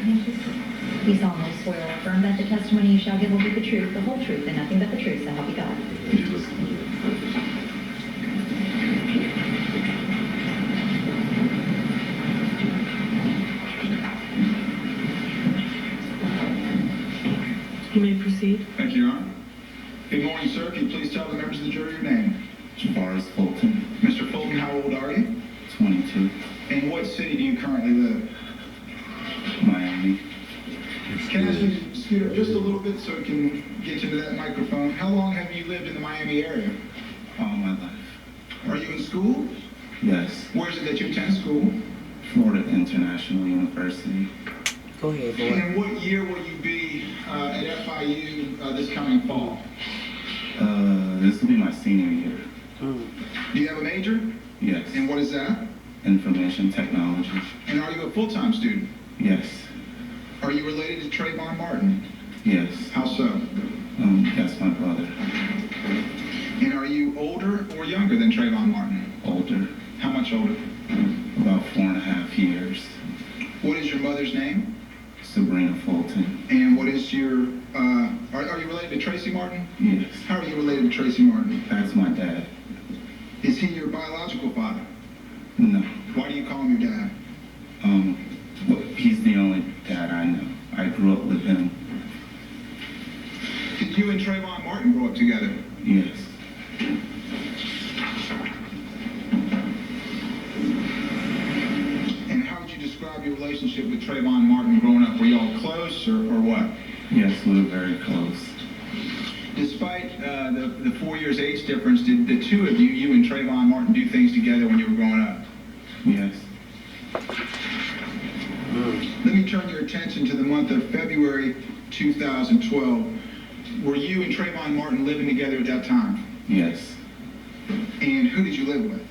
You solemnly swear or affirm that the testimony you shall give will be the truth, the whole truth, and nothing but the truth, so help you God. You may proceed. Thank you, Your Honor. Good morning, sir. Can you please tell the members of the jury your name? Fulton. Mr. Fulton, how old are you? 22. In what city do you currently live? Miami. Can I ask you to scoot up just a little bit so we can get you to that microphone? How long have you lived in the Miami area? All my life. Are you in school? Yes. Where is it that you attend school? Florida International University. Go ahead, boy. And what year will you be at FIU this coming fall? This will be my senior year. Do you have a major? Yes. And what is that? Information technology. And are you a full-time student? Yes. Are you related to Trayvon Martin? Yes. How so? That's my brother. And are you older or younger than Trayvon Martin? Older. How much older? About 4.5 years. What is your mother's name? Sabrina Fulton. And what is your, are you related to Tracy Martin? Yes. How are you related to Tracy Martin? That's my dad. Is he your biological father? No. Why do you call him your dad? Well, he's the only dad I know. I grew up with him. Did you and Trayvon Martin grow up together? Yes. And how would you describe your relationship with Trayvon Martin growing up? Were y'all close or what? Yes, we were very close. Despite the 4 years age difference, did the two of you, you and Trayvon Martin, do things together when you were growing up? Yes. Let me turn your attention to the month of February 2012. Were you and Trayvon Martin living together at that time? Yes. And who did you live with?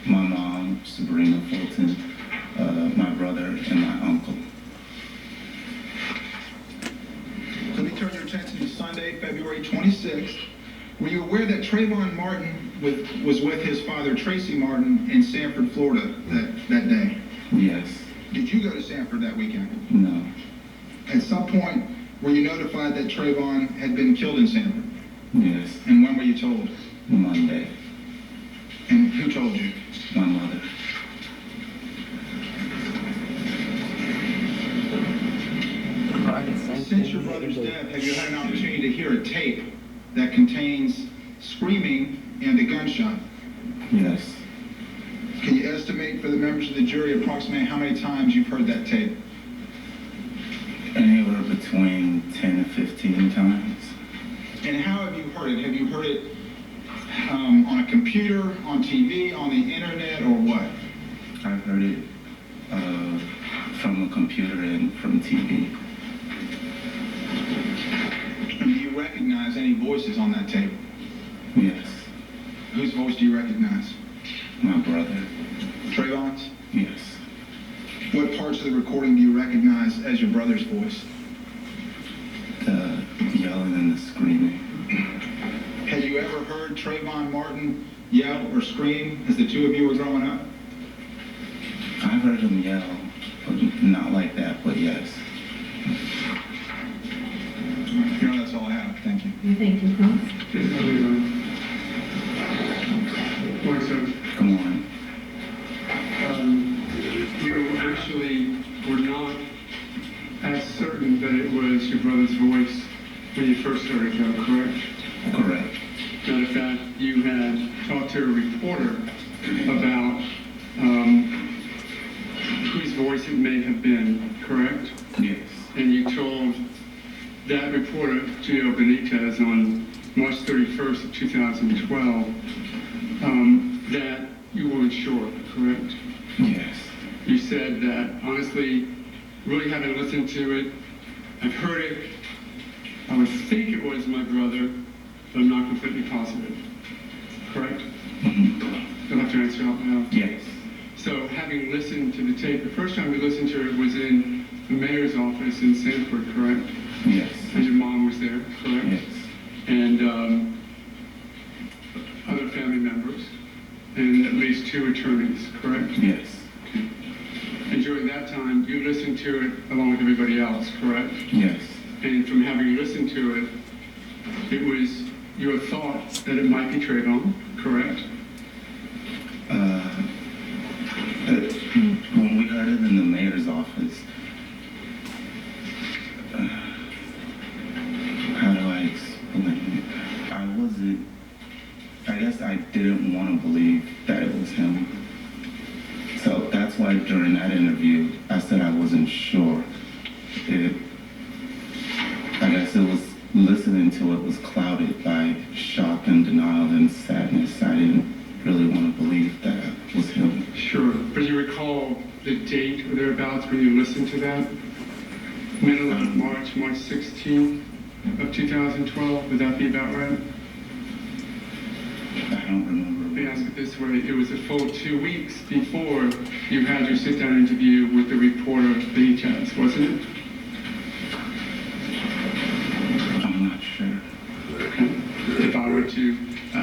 My mom, Sabrina Fulton, my brother, and my uncle. Let me turn your attention to Sunday, February 26th. Were you aware that Trayvon Martin was with his father, Tracy Martin, in Sanford, Florida that day? Yes. Did you go to Sanford that weekend? No. At some point, were you notified that Trayvon had been killed in Sanford? Yes. And when were you told? Monday. And who told you? My mother. Since your brother's death, have you had an opportunity to hear a tape that contains screaming and a gunshot? Yes. Can you estimate for the members of the jury approximately how many times you've heard that tape? Anywhere between 10 and 15 times. And how have you heard it? Have you heard it on a computer, on TV, on the internet, or what? I've heard it from a computer and from TV. And do you recognize any voices on that tape? Yes. Whose voice do you recognize? My brother. Trayvon's? Yes. What parts of the recording do you recognize as your brother's voice? The yelling and the screaming. Had you ever heard Trayvon Martin yell or scream as the two of you were growing up? I've heard him yell, but not like that, but yes. You know, that's all I have. Thank you. Thank you, Cross. Good morning. You actually were not as certain that it was your brother's voice when you first heard it, though, correct? Correct. Matter of fact, you had talked to a reporter about whose voice it may have been, correct? Yes. And you told that reporter, Gio Benitez, on March 31st of 2012, that you weren't sure, correct? Yes. You said that, honestly, really having listened to it, I've heard it, I would think it was my brother, but I'm not completely positive, correct? Mm-hmm. You'll have to answer out loud. Yes. So having listened to the tape, the first time we listened to it was in the mayor's office in Sanford, correct? Yes. And your mom was there, correct? Yes. And other family members, and at least 2 attorneys, correct? Yes. And during that time, time, you listened to it along with everybody else, correct? Yes. And from having listened to it, it was your thought that it might be Trayvon, correct? When we heard it in the mayor's office, how do I explain it? I guess I didn't want to believe that it was him. So that's why during that interview, I said I wasn't sure. I guess it was, listening to it was clouded by shock and denial and sadness. I didn't really want to believe that it was him. Sure. But you recall the date or thereabouts when you listened to that? Middle of March 16th of 2012, would that be about right? I don't remember. Let me ask it this way. It was a full 2 weeks before you had your sit-down interview with the reporter Benitez, wasn't it? I'm not sure. Okay. If I were to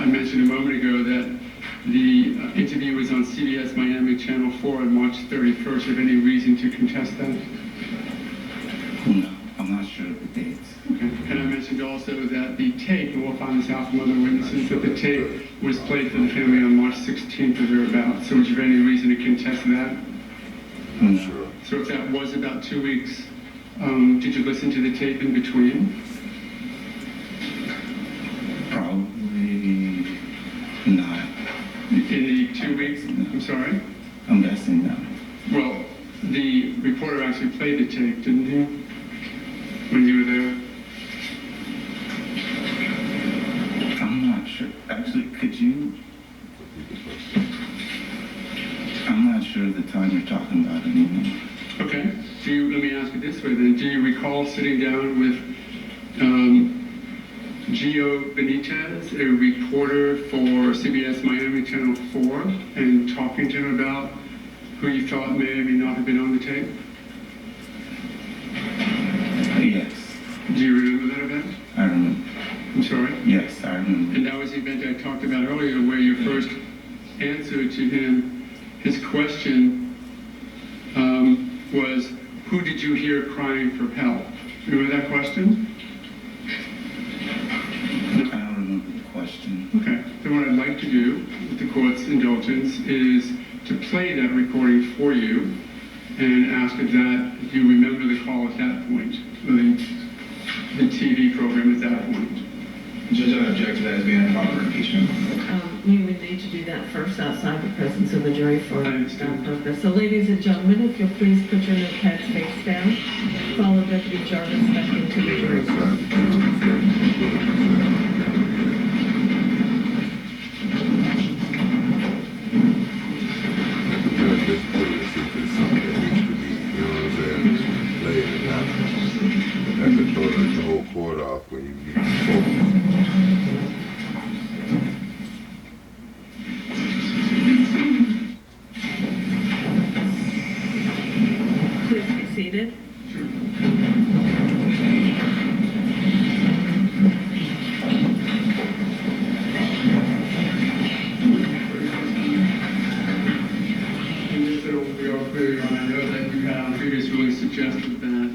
mention a moment ago that the interview was on CBS Miami Channel 4 on March 31st, have any reason to contest that? No, I'm not sure of the dates. Okay. And I mentioned also that the tape, and we'll find this out from other witnesses, that the tape was played for the family on March 16th or thereabouts. So would you have any reason to contest that? I'm sure. So if that was about 2 weeks, did you listen to the tape in between? Probably not. In the 2 weeks? I'm sorry? I'm guessing no. Well, the reporter actually played the tape, didn't he? When you were there? I'm not sure. Actually, could you? I'm not sure of the time you're talking about anymore. Okay. Let me ask it this way then. Do you recall sitting down with Gio Benitez, a reporter for CBS Miami Channel 4, and talking to him about who you thought may or may not have been on the tape? Yes. Do you remember that event? I remember. I'm sorry? Yes, I remember. And that was the event I talked about earlier, where your first answer to him, his question was, who did you hear crying for help? Remember that question? I don't remember the question. Okay. Then what I'd like to do, with the court's indulgence, is to play that recording for you and ask if you remember the call at that point, the TV program at that point. Judge, I object to that as being improper impeachment. We would need to do that first outside the presence of the jury for I that understand. purpose. So ladies and gentlemen, if you'll please put your notepads face down, follow Deputy Jarvis back into the jury room. That could throw the whole court off when you need to focus. Please be seated. And just so we are clear on, I know that you have previously suggested that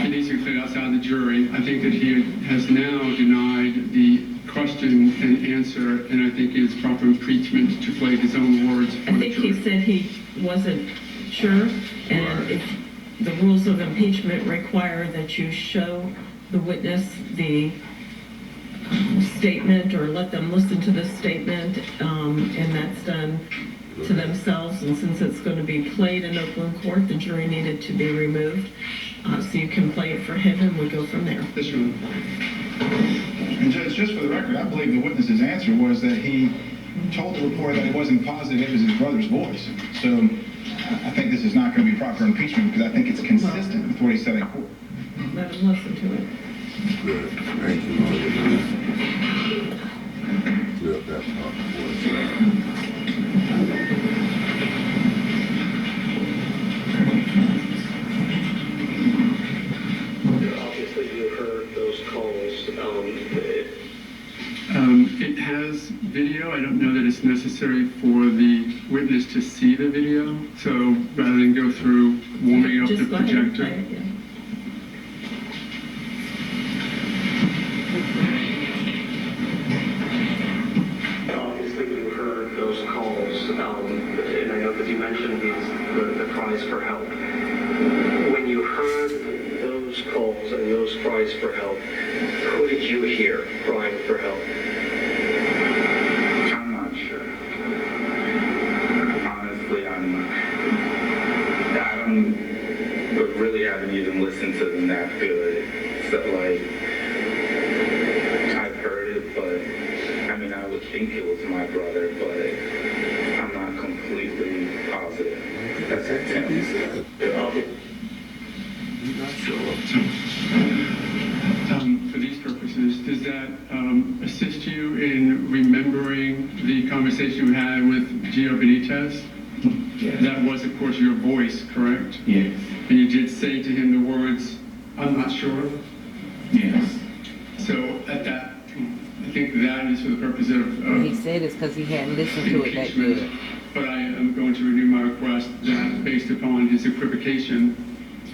it needs to be cleared outside the jury. I think that he has now denied the question and answer, and I think it's proper impeachment to play his own words for I the think jury. he said he wasn't sure, and if the rules of impeachment require that you show the witness the statement or let them listen to the statement, and that's done to themselves, and since it's going to be played in open court, the jury needed to be removed, so you can play it for him and we go from there. Yes, Your Honor. And Judge, just for the record, I believe the witness's answer was that he told the reporter that it wasn't positive it was his brother's voice. So I think this is not going to be proper impeachment because I think it's consistent with what he said in court. Let him listen to it. Good. Thank you, Lord. Clear up that part for us. Obviously, you heard those calls. It has video. I don't know that it's necessary for the witness to see the video. So rather than and go through warming up the Just go ahead and projector? play it, yeah. Obviously, you heard those calls, and I know that you mentioned the cries for help. When you heard those calls and those cries for help, who did you hear crying for help? I'm not sure. Honestly, I don't, but really haven't even listened to them that good. So like, I've heard it, but I mean, I would think it was my brother, but I'm not completely positive. That's it. He said, he not show up. For these purposes, does that assist you in remembering the conversation you had with Gio Benitez? Yes. That was, of course, your voice, correct? Yes. And you did say to him the words, "I'm not sure." Yes. So at that, I think that is for the purpose of He said it's because he hadn't listened to it that impeachment. good. But I am going to renew my request that based upon his equivocation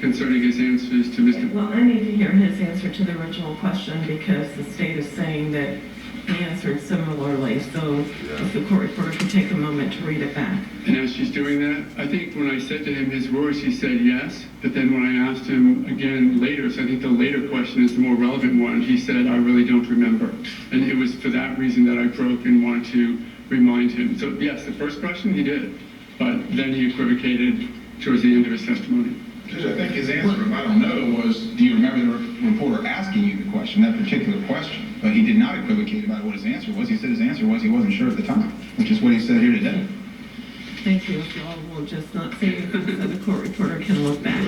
concerning his answers to Mr. Well, I need to hear his answer to the original question because the state is saying that he answered similarly. So if the court reporter could take a moment to read it back. And as she's doing that, I think when I said to him his words, he said yes. But then when I asked him again later, so I think the later question is the more relevant one, he said, "I really don't remember." And it was for that reason that I broke and wanted to remind him. So yes, the first question he did, but then he equivocated towards the end of his testimony. Judge, I think his answer, if I don't know, was, do you remember the reporter asking you the question, that particular question? But he did not equivocate about what his answer was. He said his answer was he wasn't sure at the time, which is what he said here today. Thank you. If y'all will just not say anything so the court reporter can look back.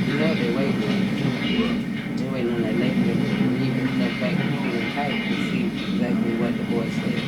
You know they're waiting on that lady to read her stuff back to the type to see exactly what the boy said.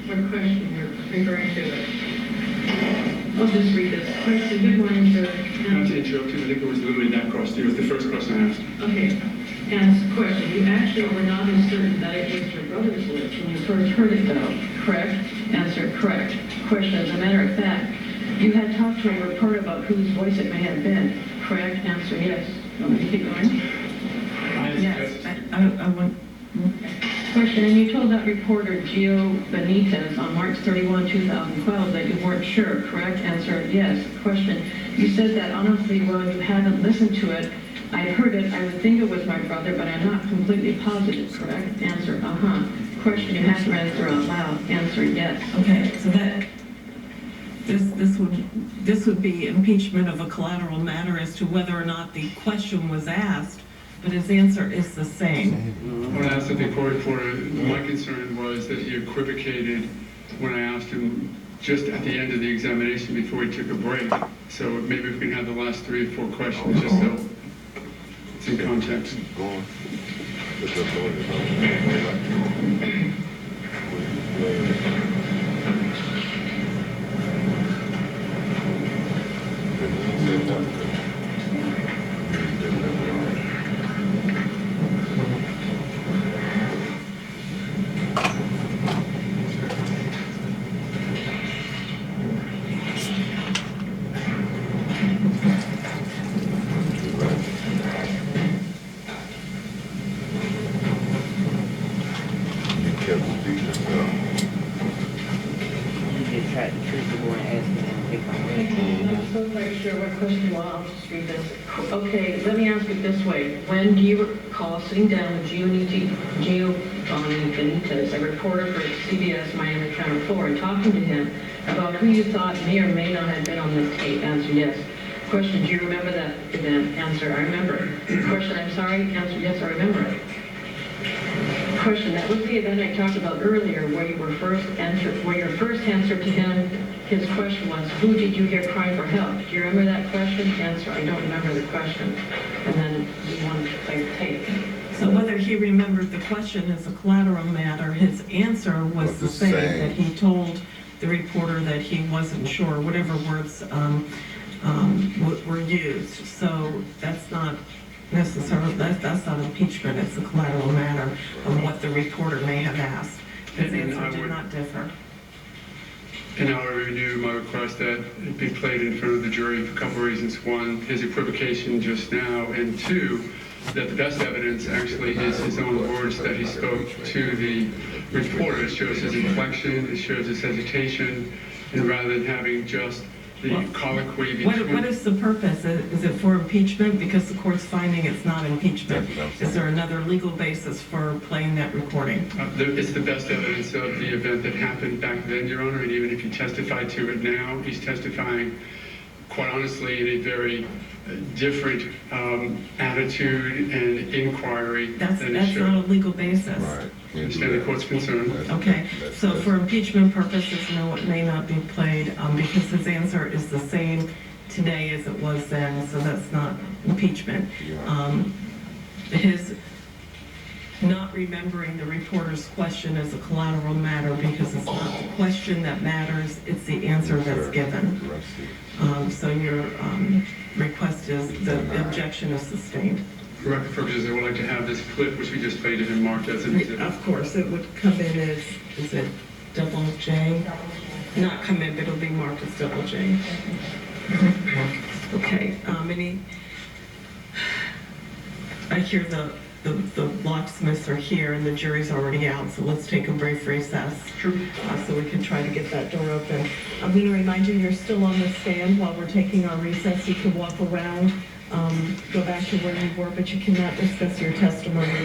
What question you're referring to? I'll just read this question. Good morning, sir. Not to interrupt you, I think it was literally that question. It was the first question I asked. Okay. And question, you actually were not as certain that it was your brother's voice when you first heard it though, correct? Answer, correct. Question, as a matter of fact, you had talked to a reporter about whose voice it may have been, correct? Answer, yes. Want me to keep going? Yes, I want. Question, and you told that reporter Gio Benitez on March 31, 2012 that you weren't sure, correct? Answer, yes. Question, you said that honestly, well, you haven't listened to it. I heard it, I would think it was my brother, but I'm not completely positive, correct? Answer, Question, you have to answer out loud. Answer, yes. Okay, so that this would be impeachment of a collateral matter as to whether or not the question was asked, but his answer is the same. When I asked the court reporter, my concern was that he equivocated when I asked him just at the end of the examination before he took a break. So maybe we can have the last 3 or 4 questions just so it's in context. Go on. Put your phone got the truth to go and ask them if I'm ready. I'm not so quite sure what question, well, I'll just read this. Okay, let me ask it this way. When do you recall sitting down with Giovanni Benitez, a reporter for CBS Miami Channel 4, and talking to him about who you thought may or may not have been on this tape? Answer, yes. Question, do you remember that event? Answer, I remember. Question, I'm sorry? Answer, yes, I remember it. Question, that was the event I talked about earlier where your first answer to him, his question was, who did you hear cry for help? Do you remember that question? Answer, I don't remember the question. And then you wanted to play the tape. So whether he remembered the question is a collateral matter, his answer was the same, that he told the reporter that he wasn't sure, whatever words were used. So that's not necessarily, that's not impeachment, it's a collateral matter of what the reporter may have asked. His answer did not differ. And I would renew my request that it be played in front of the jury for a couple of reasons. One, his equivocation just now, and two, that the best evidence actually is his own words that he spoke to the reporter. It shows his inflection, it shows his hesitation, and rather than having just the colloquy between... What is the purpose? Is it for impeachment? Because the court's finding it's not impeachment. Is there another legal basis for playing that recording? It's the best evidence of the event that happened back then, Your Honor, and even if he testified to it now, he's testifying, quite honestly, in a very different attitude and inquiry That's than it should. not a legal basis. Right. I understand the court's concern. Okay, so for impeachment purposes, no, it may not be played because his answer is the same today as it was then, so that's not impeachment. His not remembering the reporter's question is a collateral matter because it's not the question that matters, it's the answer that's given. So your request is, the objection is sustained. For record purposes, I would like to have this clip, which we just played, and marked as an exhibit. Of course, it would come in as, is it double J? Not come in, but it'll be marked as double J. Okay, I hear the locksmiths are here and the jury's already out, so let's take a brief recess. Sure. So we can try to get that door open. I'm going to remind you, you're still on the stand while we're taking our recess. You can walk around, go back to where you were, but you cannot discuss your testimony.